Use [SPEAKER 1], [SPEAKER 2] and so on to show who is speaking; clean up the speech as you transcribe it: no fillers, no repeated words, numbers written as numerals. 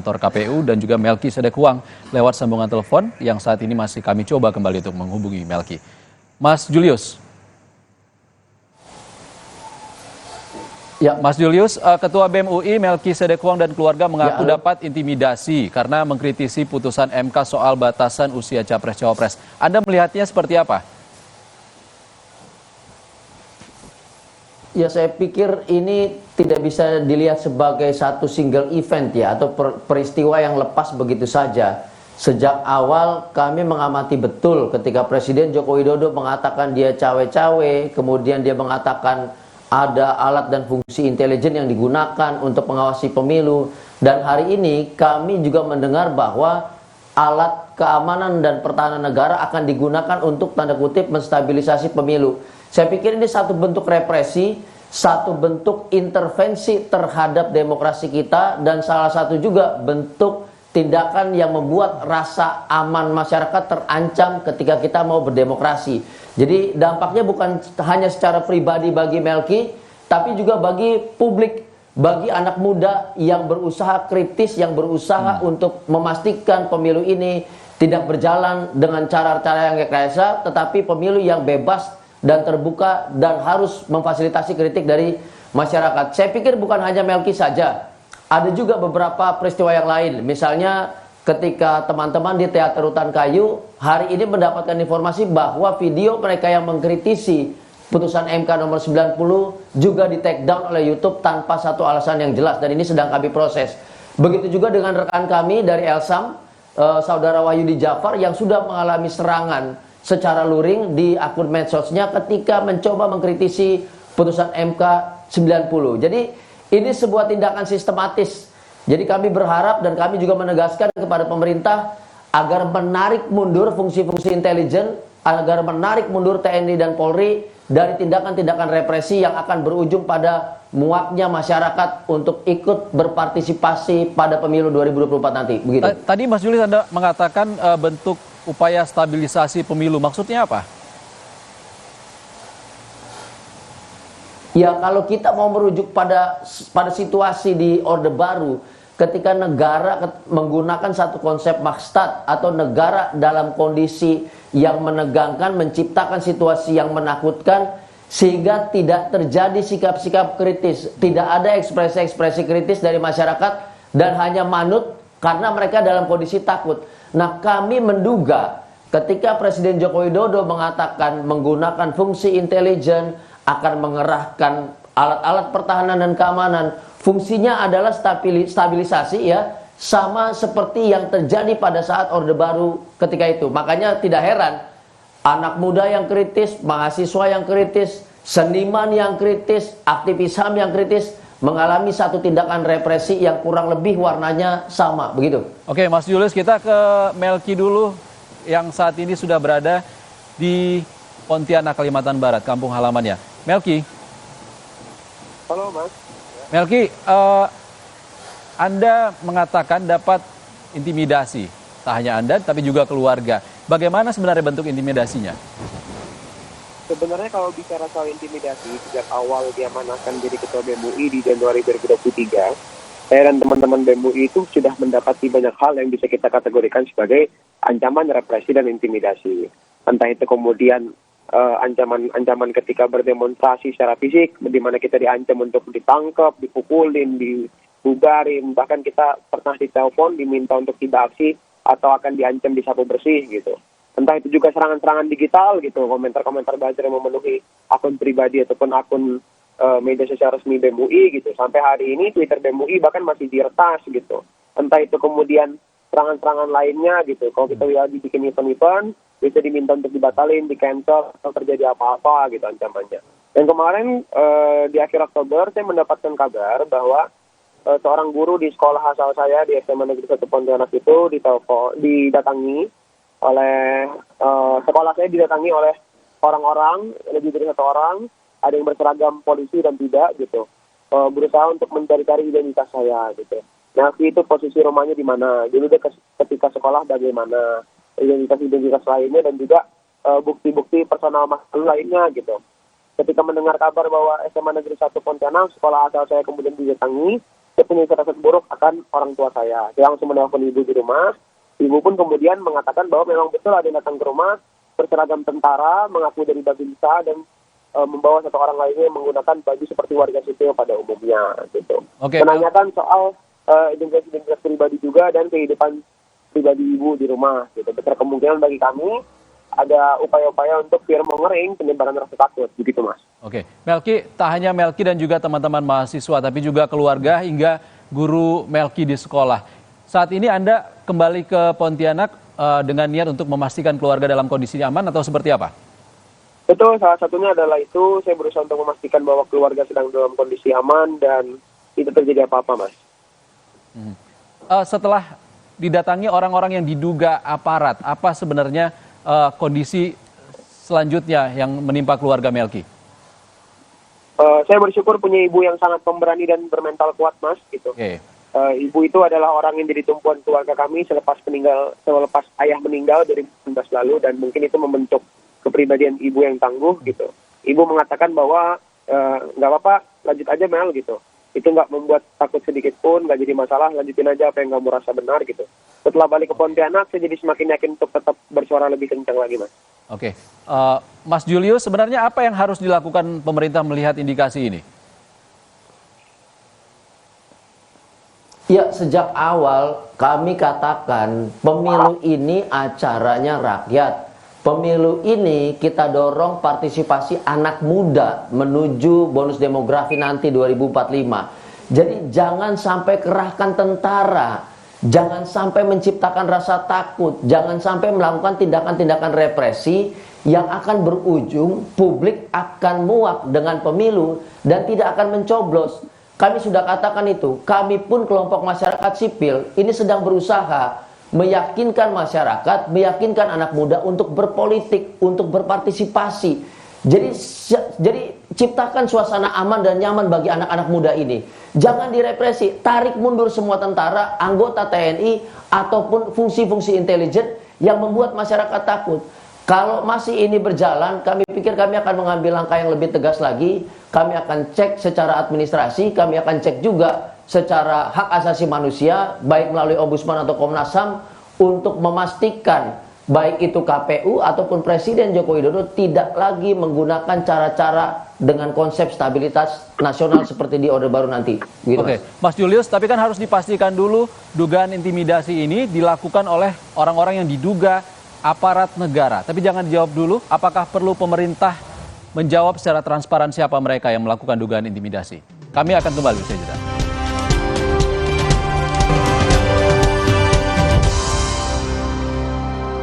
[SPEAKER 1] kantor KPU dan juga Melki Sedekuang lewat sambungan telepon yang saat ini masih kami coba kembali untuk menghubungi Melki. Mas Julius. Ya, Mas Julius, Ketua BEM UI Melki Sedekuang dan keluarga mengaku dapat intimidasi karena mengkritisi putusan MK soal batasan usia Capres-Cawapres. Anda melihatnya seperti apa?
[SPEAKER 2] Ya, saya pikir ini tidak bisa dilihat sebagai satu single event ya, atau peristiwa yang lepas begitu saja. Sejak awal kami mengamati betul ketika Presiden Joko Widodo mengatakan dia cawe-cawe, kemudian dia mengatakan ada alat dan fungsi intelijen yang digunakan untuk mengawasi pemilu. Dan hari ini kami juga mendengar bahwa alat keamanan dan pertahanan negara akan digunakan untuk tanda kutip menstabilisasi pemilu. Saya pikir ini satu bentuk represi, satu bentuk intervensi terhadap demokrasi kita, dan salah satu juga bentuk tindakan yang membuat rasa aman masyarakat terancam ketika kita mau berdemokrasi. Jadi dampaknya bukan hanya secara pribadi bagi Melki, tapi juga bagi publik, bagi anak muda yang berusaha kritis, yang berusaha untuk memastikan pemilu ini tidak berjalan dengan cara-cara yang rekayasa, tetapi pemilu yang bebas dan terbuka dan harus memfasilitasi kritik dari masyarakat. Saya pikir bukan hanya Melki saja, ada juga beberapa peristiwa yang lain. Misalnya ketika teman-teman di Teater Rutan Kayu hari ini mendapatkan informasi bahwa video mereka yang mengkritisi putusan MK nomor 90 juga di take down oleh YouTube tanpa satu alasan yang jelas, dan ini sedang kami proses. Begitu juga dengan rekan kami dari Elsam, Saudara Wahyudi Jafar, yang sudah mengalami serangan secara luring di akun medsosnya ketika mencoba mengkritisi putusan MK 90. Jadi ini sebuah tindakan sistematis. Jadi kami berharap dan kami juga menegaskan kepada pemerintah agar menarik mundur fungsi-fungsi intelijen, agar menarik mundur TNI dan Polri dari tindakan-tindakan represi yang akan berujung pada muaknya masyarakat untuk ikut berpartisipasi pada pemilu 2024 nanti. Begitu.
[SPEAKER 1] Tadi Mas Julius Anda mengatakan bentuk upaya stabilisasi pemilu, maksudnya apa?
[SPEAKER 2] Ya, kalau kita mau merujuk pada situasi di Orde Baru, ketika negara menggunakan satu konsep makstat atau negara dalam kondisi yang menegangkan, menciptakan situasi yang menakutkan, sehingga tidak terjadi sikap-sikap kritis, tidak ada ekspresi-ekspresi kritis dari masyarakat, dan hanya manut karena mereka dalam kondisi takut. Nah, kami menduga ketika Presiden Joko Widodo mengatakan menggunakan fungsi intelijen, akan mengerahkan alat-alat pertahanan dan keamanan, fungsinya adalah stabilisasi ya, sama seperti yang terjadi pada saat Orde Baru ketika itu. Makanya tidak heran anak muda yang kritis, mahasiswa yang kritis, seniman yang kritis, aktivis HAM yang kritis mengalami satu tindakan represi yang kurang lebih warnanya sama, begitu.
[SPEAKER 1] Oke, Mas Julius, kita ke Melki dulu yang saat ini sudah berada di Pontianak, Kalimantan Barat, kampung halamannya. Melki.
[SPEAKER 3] Halo, Mas.
[SPEAKER 1] Melki, Anda mengatakan dapat intimidasi, tak hanya Anda tapi juga keluarga. Bagaimana sebenarnya bentuk intimidasinya?
[SPEAKER 3] Sebenarnya kalau bicara soal intimidasi, sejak awal dia diamanahkan jadi Ketua BEM UI di Januari 2023, saya dan teman-teman BEM UI itu sudah mendapati banyak hal yang bisa kita kategorikan sebagai ancaman, represi, dan intimidasi. Entah itu kemudian ancaman ketika berdemonstrasi secara fisik, di mana kita diancam untuk ditangkap, dipukulin, dibubarin, bahkan kita pernah ditelepon diminta untuk tidak aksi atau akan diancam disapu bersih gitu. Entah itu juga serangan-serangan digital gitu, komentar-komentar buzzer yang memenuhi akun pribadi ataupun akun media sosial resmi BEM UI gitu. Sampai hari ini Twitter BEM UI bahkan masih diretas gitu. Entah itu kemudian serangan-serangan lainnya gitu. Kalau kita lihat dibikin event-event, bisa diminta untuk dibatalin, di-cancel, atau terjadi apa-apa gitu ancamannya. Dan kemarin di akhir Oktober saya mendapatkan kabar bahwa seorang guru di sekolah asal saya di SMA Negeri 1 Pontianak itu didatangi oleh sekolah saya didatangi oleh orang-orang, lebih dari satu orang, ada yang berseragam polisi dan tidak gitu, berusaha untuk mencari-cari identitas saya gitu. Nah, itu posisi rumahnya di mana, jadi dia ketika sekolah bagaimana, identitas lainnya, dan juga bukti-bukti personal masalah lainnya gitu. Ketika mendengar kabar bahwa SMA Negeri 1 Pontianak, sekolah asal saya kemudian didatangi, saya punya firasat buruk akan orang tua saya. Saya langsung menelpon ibu di rumah. Ibu pun kemudian mengatakan bahwa memang betul ada yang datang ke rumah berseragam tentara, mengaku dari Babinsa dan membawa satu orang lainnya yang menggunakan baju seperti warga sipil pada umumnya. Gitu.
[SPEAKER 1] Oke,
[SPEAKER 3] menanyakan soal identitas pribadi juga dan kehidupan pribadi ibu di rumah. Gitu. Besar kemungkinan bagi kami ada upaya-upaya untuk biar mengering penyebaran rasa takut. Begitu, Mas.
[SPEAKER 1] Oke, Melki, tak hanya Melki dan juga teman-teman mahasiswa, tapi juga keluarga hingga guru Melki di sekolah. Saat ini Anda kembali ke Pontianak dengan niat untuk memastikan keluarga dalam kondisi aman atau seperti apa?
[SPEAKER 3] Betul, salah satunya adalah itu saya berusaha untuk memastikan bahwa keluarga sedang dalam kondisi aman dan tidak terjadi apa-apa, Mas.
[SPEAKER 1] Setelah didatangi orang-orang yang diduga aparat, apa sebenarnya kondisi selanjutnya yang menimpa keluarga Melki?
[SPEAKER 3] Saya bersyukur punya ibu yang sangat pemberani dan bermental kuat, Mas. Gitu.
[SPEAKER 1] Oke.
[SPEAKER 3] Ibu itu adalah orang yang jadi tumpuan keluarga kami selepas ayah meninggal 2019 lalu, dan mungkin itu membentuk kepribadian ibu yang tangguh gitu. Ibu mengatakan bahwa nggak apa-apa, lanjut aja Mel gitu. Itu nggak membuat takut sedikit pun, nggak jadi masalah, lanjutin aja apa yang kamu rasa benar gitu. Setelah balik ke Pontianak, saya jadi semakin yakin untuk tetap bersuara lebih kencang lagi, Mas.
[SPEAKER 1] Oke, Mas Julius, sebenarnya apa yang harus dilakukan pemerintah melihat indikasi ini?
[SPEAKER 2] Ya, sejak awal kami katakan pemilu ini acaranya rakyat. Pemilu ini kita dorong partisipasi anak muda menuju bonus demografi nanti 2045. Jadi jangan sampai kerahkan tentara, jangan sampai menciptakan rasa takut, jangan sampai melakukan tindakan-tindakan represi yang akan berujung publik akan muak dengan pemilu dan tidak akan mencoblos. Kami sudah katakan itu, kami pun kelompok masyarakat sipil ini sedang berusaha meyakinkan masyarakat, meyakinkan anak muda untuk berpolitik, untuk berpartisipasi. Jadi ciptakan suasana aman dan nyaman bagi anak-anak muda ini. Jangan direpresi, tarik mundur semua tentara, anggota TNI, ataupun fungsi-fungsi intelijen yang membuat masyarakat takut. Kalau masih ini berjalan, kami pikir kami akan mengambil langkah yang lebih tegas lagi. Kami akan cek secara administrasi, kami akan cek juga secara hak asasi manusia, baik melalui Ombudsman atau Komnas HAM, untuk memastikan baik itu KPU ataupun Presiden Joko Widodo tidak lagi menggunakan cara-cara dengan konsep stabilitas nasional seperti di Orde Baru nanti. Gitu,
[SPEAKER 1] Oke, Mas Julius, tapi kan harus dipastikan dulu dugaan intimidasi ini dilakukan oleh orang-orang yang diduga aparat negara. Tapi jangan dijawab dulu, apakah perlu pemerintah menjawab secara transparan siapa mereka yang melakukan dugaan intimidasi? Kami akan kembali usai jeda.